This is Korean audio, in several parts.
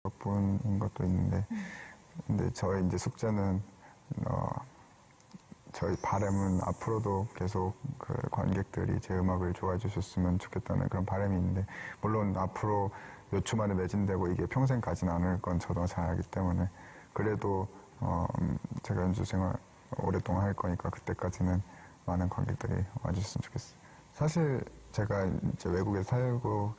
덕분인 것도 있는데, 근데 저의 이제 숙제는 저희 바람은 앞으로도 계속 그 관객들이 제 음악을 좋아해 주셨으면 좋겠다는 그런 바람이 있는데, 물론 앞으로 몇 초 만에 매진되고 이게 평생 가진 않을 건 저도 잘 알기 때문에, 그래도 제가 연주 생활 오랫동안 할 거니까 그때까지는 많은 관객들이 와주셨으면 좋겠어요. 사실 제가 이제 외국에 살고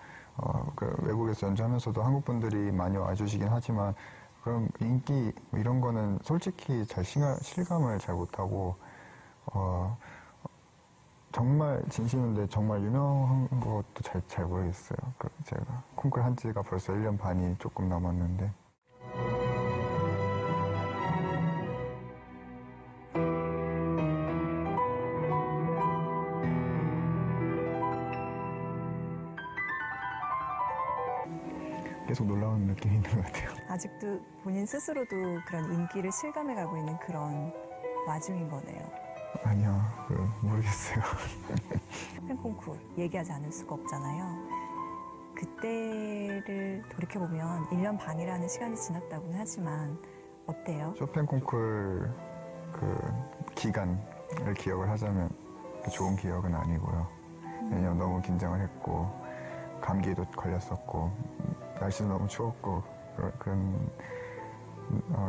그 외국에서 연주하면서도 한국 분들이 많이 와주시긴 하지만, 그럼 인기 이런 거는 솔직히 잘 실감을 잘 못하고, 정말 진심인데 정말 유명한 것도 잘 모르겠어요. 제가 콩쿨 한 지가 벌써 1년 반이 조금 넘었는데. 계속 놀라운 느낌이 있는 것 같아요. 아직도 본인 스스로도 그런 인기를 실감해가고 있는 그런 와중인 거네요. 아니요, 모르겠어요. 쇼팽 콩쿨 얘기하지 않을 수가 없잖아요. 그때를 돌이켜보면 1년 반이라는 시간이 지났다고는 하지만 어때요? 쇼팽 콩쿨 그 기간을 기억을 하자면 좋은 기억은 아니고요. 왜냐면 너무 긴장을 했고, 감기도 걸렸었고, 날씨도 너무 추웠고, 그런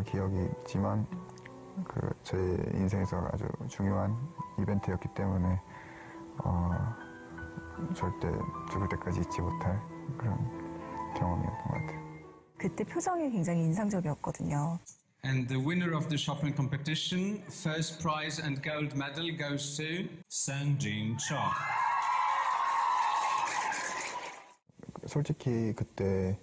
기억이 있지만, 제 인생에서 아주 중요한 이벤트였기 때문에 절대 죽을 때까지 잊지 못할 그런 경험이었던 것 같아요. 그때 표정이 굉장히 인상적이었거든요. And the winner of the Chopin competition, first prize and gold medal goes to Sang-Jin Cho. 솔직히 그때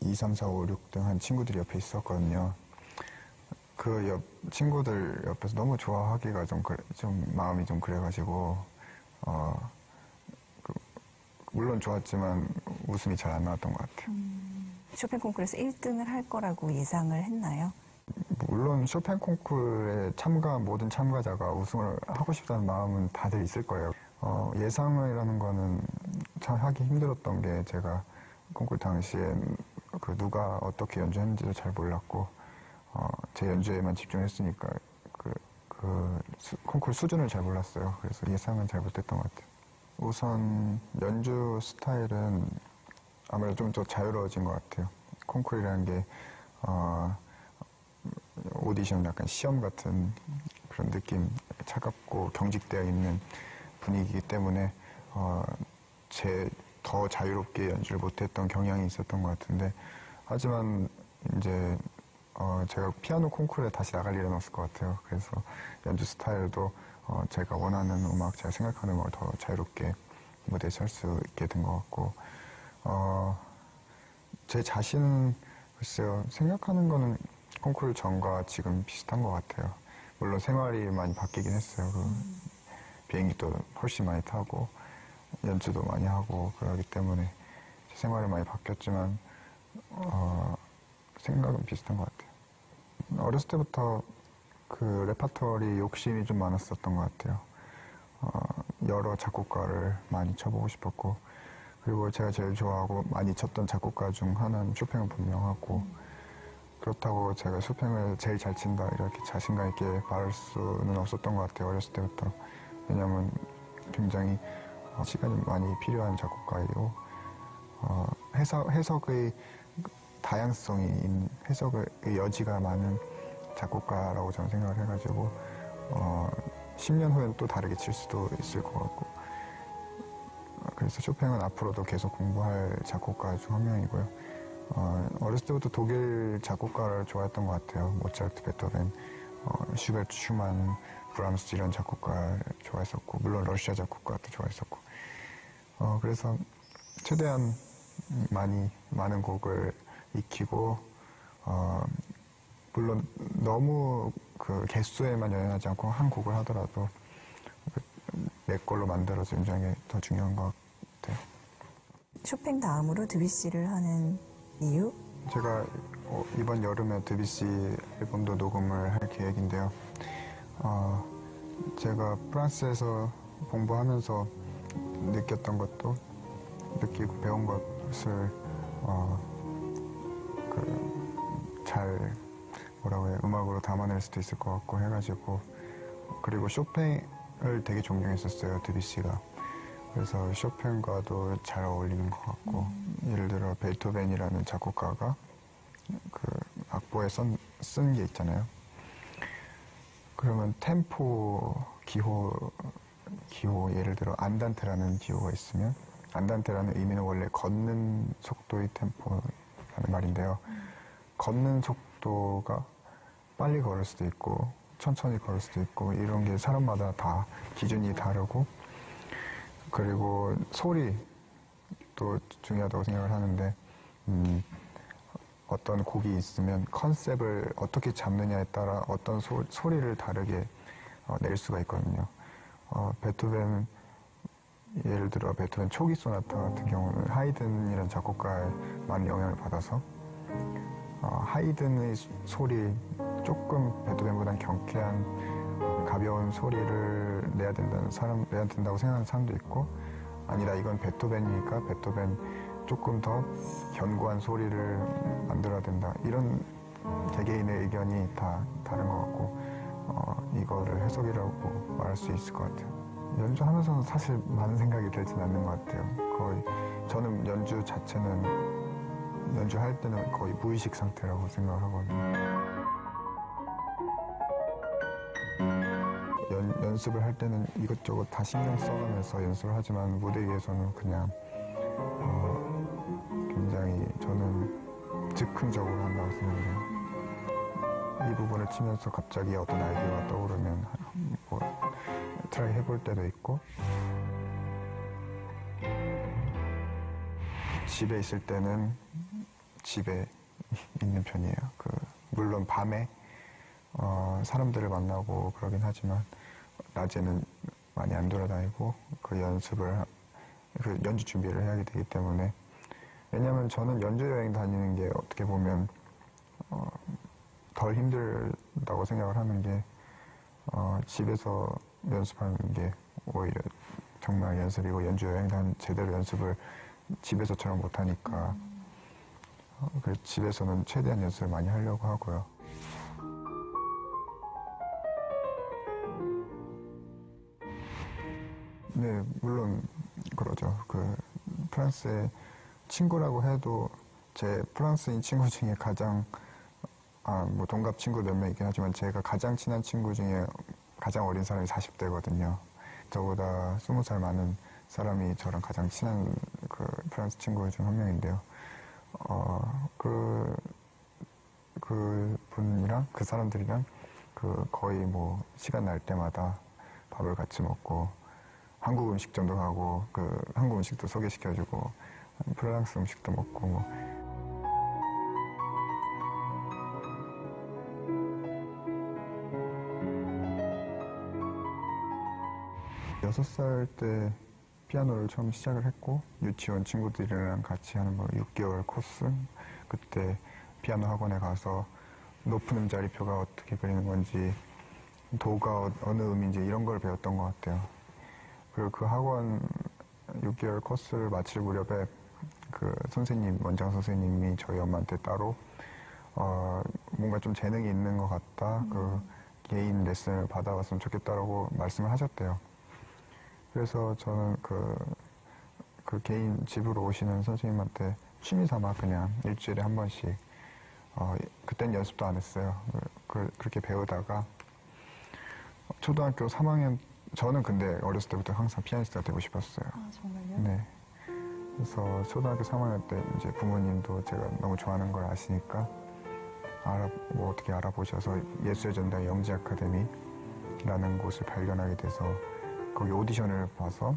2, 3, 4, 5, 6등 한 친구들이 옆에 있었거든요. 그 친구들 옆에서 너무 좋아하기가 좀 마음이 좀 그래가지고, 물론 좋았지만 웃음이 잘 안 나왔던 것 같아요. 쇼팽 콩쿠르에서 1등을 할 거라고 예상을 했나요? 물론 쇼팽 콩쿠르에 모든 참가자가 우승을 하고 싶다는 마음은 다들 있을 거예요. 예상이라는 거는 참 하기 힘들었던 게, 제가 콩쿠르 당시에 누가 어떻게 연주했는지도 잘 몰랐고, 제 연주에만 집중했으니까 콩쿠르 수준을 잘 몰랐어요. 그래서 예상은 잘 못했던 것 같아요. 우선 연주 스타일은 아무래도 좀 더 자유로워진 것 같아요. 콩쿠르라는 게 오디션 약간 시험 같은 그런 느낌, 차갑고 경직되어 있는 분위기이기 때문에 더 자유롭게 연주를 못했던 경향이 있었던 것 같은데, 하지만 이제 제가 피아노 콩쿠르에 다시 나갈 일은 없을 것 같아요. 그래서 연주 스타일도 제가 원하는 음악, 제가 생각하는 음악을 더 자유롭게 무대에서 할 수 있게 된 것 같고, 제 자신은 글쎄요, 생각하는 거는 콩쿠르 전과 지금 비슷한 것 같아요. 물론 생활이 많이 바뀌긴 했어요. 비행기도 훨씬 많이 타고 연주도 많이 하고 그러기 때문에 생활이 많이 바뀌었지만 생각은 비슷한 것 같아요. 어렸을 때부터 레파토리 욕심이 좀 많았었던 것 같아요. 여러 작곡가를 많이 쳐보고 싶었고, 그리고 제가 제일 좋아하고 많이 쳤던 작곡가 중 하나는 쇼팽은 분명하고, 그렇다고 제가 쇼팽을 제일 잘 친다 이렇게 자신감 있게 말할 수는 없었던 것 같아요. 어렸을 때부터. 왜냐하면 굉장히 시간이 많이 필요한 작곡가이고, 해석의 다양성이 해석의 여지가 많은 작곡가라고 저는 생각을 해가지고 10년 후에는 또 다르게 칠 수도 있을 것 같고, 그래서 쇼팽은 앞으로도 계속 공부할 작곡가 중 한 명이고요. 어렸을 때부터 독일 작곡가를 좋아했던 것 같아요. 모차르트, 베토벤, 슈베르트, 슈만, 브람스 이런 작곡가를 좋아했었고, 물론 러시아 작곡가도 좋아했었고, 그래서 최대한 많은 곡을 익히고, 물론 너무 개수에만 연연하지 않고 한 곡을 하더라도 내 걸로 만들어서 연주하는 게 더 중요한 것 같아요. 쇼팽 다음으로 드뷔시를 하는 이유? 제가 이번 여름에 드뷔시 앨범도 녹음을 할 계획인데요. 제가 프랑스에서 공부하면서 느꼈던 것도 느끼고 배운 것을 잘 뭐라고 해 음악으로 담아낼 수도 있을 것 같고 해가지고 그리고 쇼팽을 되게 존경했었어요 드뷔시가. 그래서 쇼팽과도 잘 어울리는 것 같고 예를 들어 베토벤이라는 작곡가가 그 악보에 쓴 게 있잖아요. 그러면 템포 기호 예를 들어 안단테라는 기호가 있으면 안단테라는 의미는 원래 걷는 속도의 템포라는 말인데요. 걷는 속도가 빨리 걸을 수도 있고 천천히 걸을 수도 있고 이런 게 사람마다 다 기준이 다르고 그리고 소리도 중요하다고 생각을 하는데 어떤 곡이 있으면 컨셉을 어떻게 잡느냐에 따라 어떤 소리를 다르게 낼 수가 있거든요. 베토벤 예를 들어 베토벤 초기 소나타 같은 경우는 하이든이라는 작곡가에 많은 영향을 받아서 하이든의 소리 조금 베토벤보다는 경쾌한 가벼운 소리를 내야 된다고 생각하는 사람도 있고 아니다 이건 베토벤이니까 베토벤 조금 더 견고한 소리를 만들어야 된다 이런 개개인의 의견이 다 다른 것 같고 이거를 해석이라고 말할 수 있을 것 같아요. 연주하면서는 사실 많은 생각이 들진 않는 것 같아요. 거의 저는 연주 자체는 연주할 때는 거의 무의식 상태라고 생각을 하거든요. 연습을 할 때는 이것저것 다 신경 써가면서 연습을 하지만 무대 위에서는 그냥 굉장히 저는 즉흥적으로 한다고 생각해요. 이 부분을 치면서 갑자기 어떤 아이디어가 떠오르면 뭐 트라이 해볼 때도 있고 집에 있을 때는 집에 있는 편이에요. 물론 밤에 사람들을 만나고 그러긴 하지만 낮에는 많이 안 돌아다니고 연주 준비를 해야 되기 때문에 왜냐하면 저는 연주 여행 다니는 게 어떻게 보면 덜 힘들다고 생각을 하는 게 집에서 연습하는 게 오히려 정말 연습이고 연주 여행 제대로 연습을 집에서처럼 못하니까 그래서 집에서는 최대한 연습을 많이 하려고 하고요. 네, 물론 그러죠. 프랑스의 친구라고 해도 제 프랑스인 친구 중에 가장 뭐 동갑 친구 몇 명 있긴 하지만 제가 가장 친한 친구 중에 가장 어린 사람이 40대거든요. 저보다 20살 많은 사람이 저랑 가장 친한 프랑스 친구 중 한 명인데요. 그 분이랑 그 사람들이랑 거의 뭐 시간 날 때마다 밥을 같이 먹고 한국 음식점도 가고 한국 음식도 소개시켜주고 프랑스 음식도 먹고 뭐. 6살 때 피아노를 처음 시작을 했고 유치원 친구들이랑 같이 하는 6개월 코스 그때 피아노 학원에 가서 높은 음자리표가 어떻게 그리는 건지 도가 어느 음인지 이런 걸 배웠던 것 같아요. 그리고 그 학원 6개월 코스를 마칠 무렵에 원장 선생님이 저희 엄마한테 따로 뭔가 좀 재능이 있는 것 같다. 개인 레슨을 받아봤으면 좋겠다라고 말씀을 하셨대요. 그래서 저는 그 개인 집으로 오시는 선생님한테 취미 삼아 그냥 일주일에 한 번씩 그땐 연습도 안 했어요. 그렇게 배우다가 초등학교 3학년 저는 근데 어렸을 때부터 항상 피아니스트가 되고 싶었어요. 아, 정말요? 네. 그래서 초등학교 3학년 때 이제 부모님도 제가 너무 좋아하는 걸 아시니까 어떻게 알아보셔서 예술의 전당 영지 아카데미라는 곳을 발견하게 돼서 거기 오디션을 봐서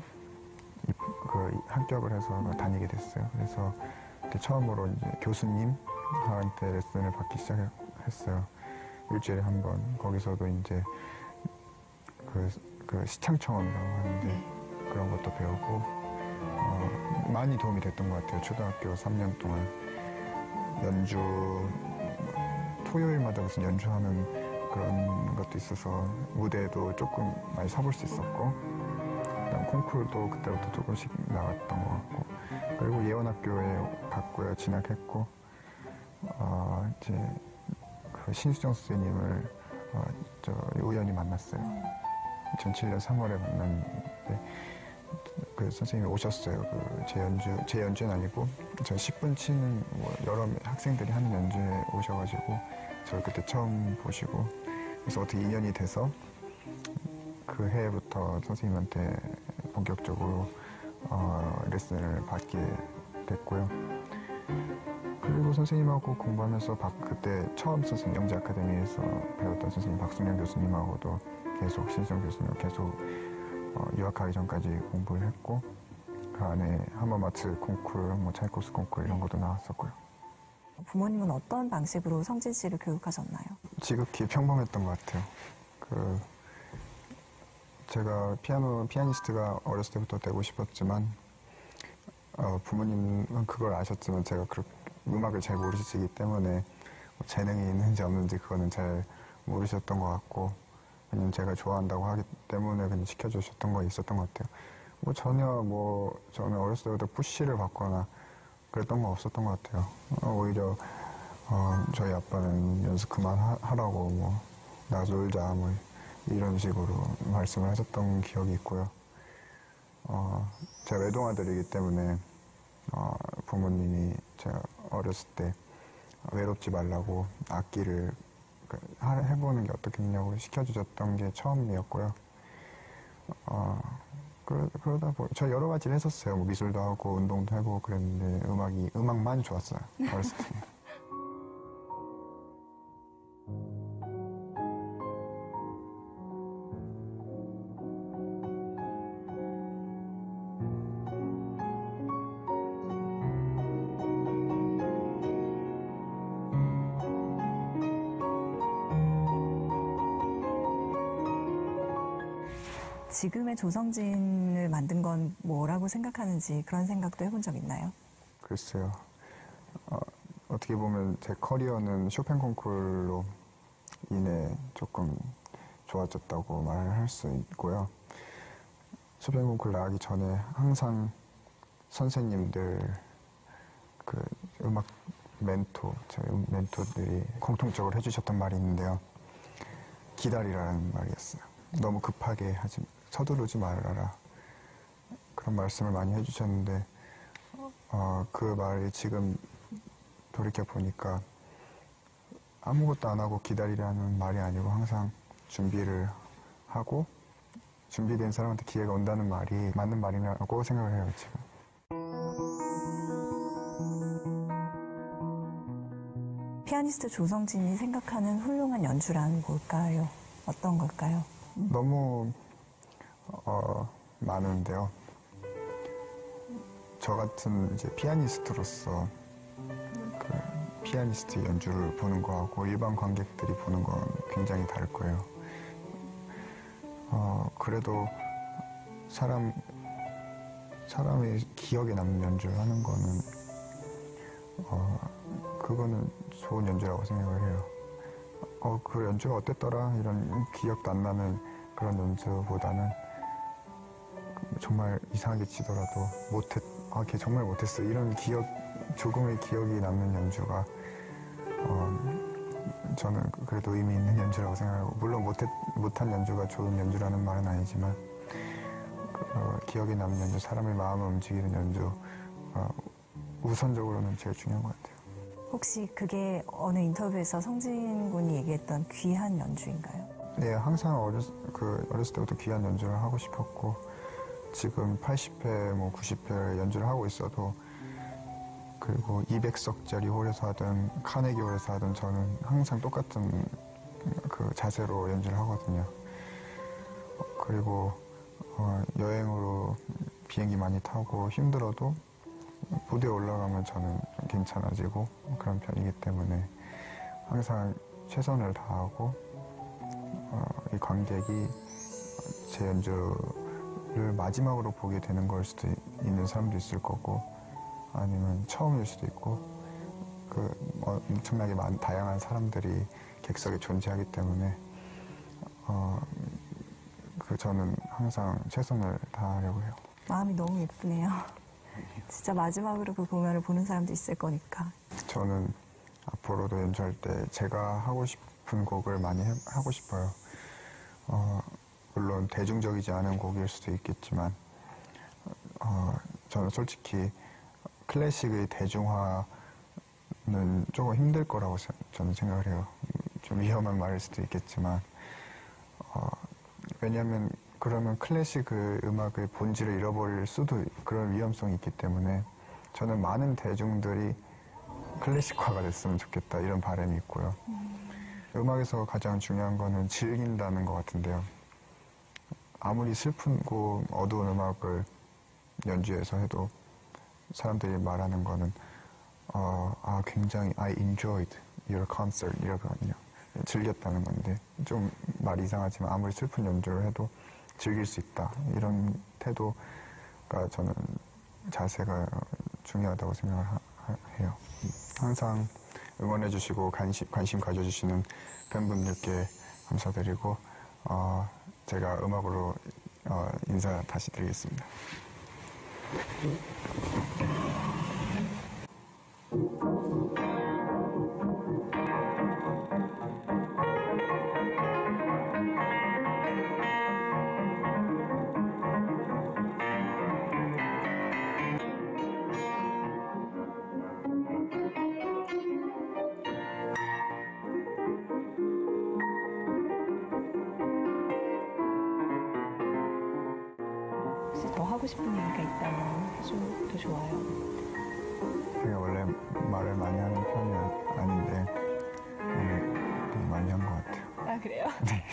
합격을 해서 다니게 됐어요. 그래서 그때 처음으로 이제 교수님한테 레슨을 받기 시작했어요. 일주일에 한 번. 거기서도 이제 시창청음이라고 하는데 그런 것도 배우고 많이 도움이 됐던 것 같아요. 초등학교 3년 동안 연주 토요일마다 무슨 연주하는 그런 것도 있어서 무대에도 조금 많이 서볼 수 있었고 그다음 콩쿠르도 그때부터 조금씩 나갔던 것 같고, 그리고 예원학교에 갔고요. 진학했고, 이제 그 신수정 선생님을 우연히 만났어요. 2007년 3월에 만났는데 그 선생님이 오셨어요. 제 연주는 아니고 저 10분 치는 여러 학생들이 하는 연주에 오셔가지고 저를 그때 처음 보시고, 그래서 어떻게 인연이 돼서 그 해부터 선생님한테 본격적으로 레슨을 받게 됐고요. 그리고 선생님하고 공부하면서 그때 처음 선생님 영재 아카데미에서 배웠던 선생님 박순영 교수님하고도 계속 신수정 교수님 계속 유학하기 전까지 공부를 했고, 그 안에 하마마트 콩쿠르, 차이코스 콩쿠르 이런 것도 나왔었고요. 부모님은 어떤 방식으로 성진 씨를 교육하셨나요? 지극히 평범했던 것 같아요. 제가 피아니스트가 어렸을 때부터 되고 싶었지만 부모님은 그걸 아셨지만 제가 음악을 잘 모르시기 때문에 재능이 있는지 없는지 그거는 잘 모르셨던 것 같고, 그냥 제가 좋아한다고 하기 때문에 그냥 시켜주셨던 거 있었던 것 같아요. 저는 어렸을 때부터 푸시를 받거나 그랬던 거 없었던 것 같아요. 오히려 저희 아빠는 연습 그만하라고 나가서 놀자 이런 식으로 말씀을 하셨던 기억이 있고요. 제가 외동아들이기 때문에 부모님이 제가 어렸을 때 외롭지 말라고 악기를 해보는 게 어떻겠냐고 시켜주셨던 게 처음이었고요. 그러다 저 여러 가지를 했었어요. 미술도 하고 운동도 해보고 그랬는데 음악만 좋았어요. 어렸을 때. 지금의 조성진을 만든 건 뭐라고 생각하는지 그런 생각도 해본 적 있나요? 글쎄요. 어떻게 보면 제 커리어는 쇼팽 콩쿠르로 인해 조금 좋아졌다고 말할 수 있고요. 쇼팽 콩쿠르 나가기 전에 항상 선생님들, 음악 저희 멘토들이 공통적으로 해주셨던 말이 있는데요. 기다리라는 말이었어요. 너무 급하게 서두르지 말아라. 그런 말씀을 많이 해주셨는데, 그 말이 지금 돌이켜보니까 아무것도 안 하고 기다리라는 말이 아니고 항상 준비를 하고 준비된 사람한테 기회가 온다는 말이 맞는 말이라고 생각을 해요, 지금. 피아니스트 조성진이 생각하는 훌륭한 연주란 뭘까요? 어떤 걸까요? 너무 많은데요. 저 같은 이제 피아니스트로서 피아니스트 연주를 보는 거하고 일반 관객들이 보는 건 굉장히 다를 거예요. 그래도 사람의 기억에 남는 연주를 하는 거는 그거는 좋은 연주라고 생각을 해요. 그 연주가 어땠더라 이런 기억도 안 나는 그런 연주보다는 정말 이상하게 치더라도 걔 정말 못했어 이런 조금의 기억이 남는 연주가 저는 그래도 의미 있는 연주라고 생각하고, 물론 못한 연주가 좋은 연주라는 말은 아니지만 기억에 남는 연주, 사람의 마음을 움직이는 연주 우선적으로는 제일 중요한 것 같아요. 혹시 그게 어느 인터뷰에서 성진 군이 얘기했던 귀한 연주인가요? 네, 항상 어렸을 때부터 귀한 연주를 하고 싶었고, 지금 80회, 90회 연주를 하고 있어도, 그리고 200석짜리 홀에서 하든 카네기 홀에서 하든 저는 항상 똑같은 자세로 연주를 하거든요. 그리고 여행으로 비행기 많이 타고 힘들어도 무대에 올라가면 저는 괜찮아지고 그런 편이기 때문에 항상 최선을 다하고 이 관객이 제 연주를 마지막으로 보게 되는 걸 수도 있는 사람도 있을 거고, 아니면 처음일 수도 있고, 엄청나게 다양한 사람들이 객석에 존재하기 때문에 저는 항상 최선을 다하려고 해요. 마음이 너무 예쁘네요. 진짜 마지막으로 그 공연을 보는 사람도 있을 거니까. 저는 앞으로도 연주할 때 제가 하고 싶은 곡을 많이 하고 싶어요. 물론 대중적이지 않은 곡일 수도 있겠지만 저는 솔직히 클래식의 대중화는 조금 힘들 거라고 저는 생각을 해요. 좀 위험한 말일 수도 있겠지만 왜냐하면 그러면 클래식 음악의 본질을 잃어버릴 수도 그런 위험성이 있기 때문에 저는 많은 대중들이 클래식화가 됐으면 좋겠다 이런 바람이 있고요. 음악에서 가장 중요한 거는 즐긴다는 것 같은데요. 아무리 슬프고 어두운 음악을 연주해서 해도 사람들이 말하는 거는 굉장히 I enjoyed your concert 이러거든요. 즐겼다는 건데 좀 말이 이상하지만 아무리 슬픈 연주를 해도 즐길 수 있다 이런 태도가 저는 자세가 중요하다고 생각을 해요. 항상 응원해 주시고 관심 가져주시는 팬분들께 감사드리고 제가 음악으로 인사 다시 드리겠습니다. 혹시 더 하고 싶은 얘기가 있다면 해줘도 좋아요. 제가 원래 말을 많이 하는 편이 아닌데 오늘 되게 많이 한 것 같아요. 아, 그래요? 네.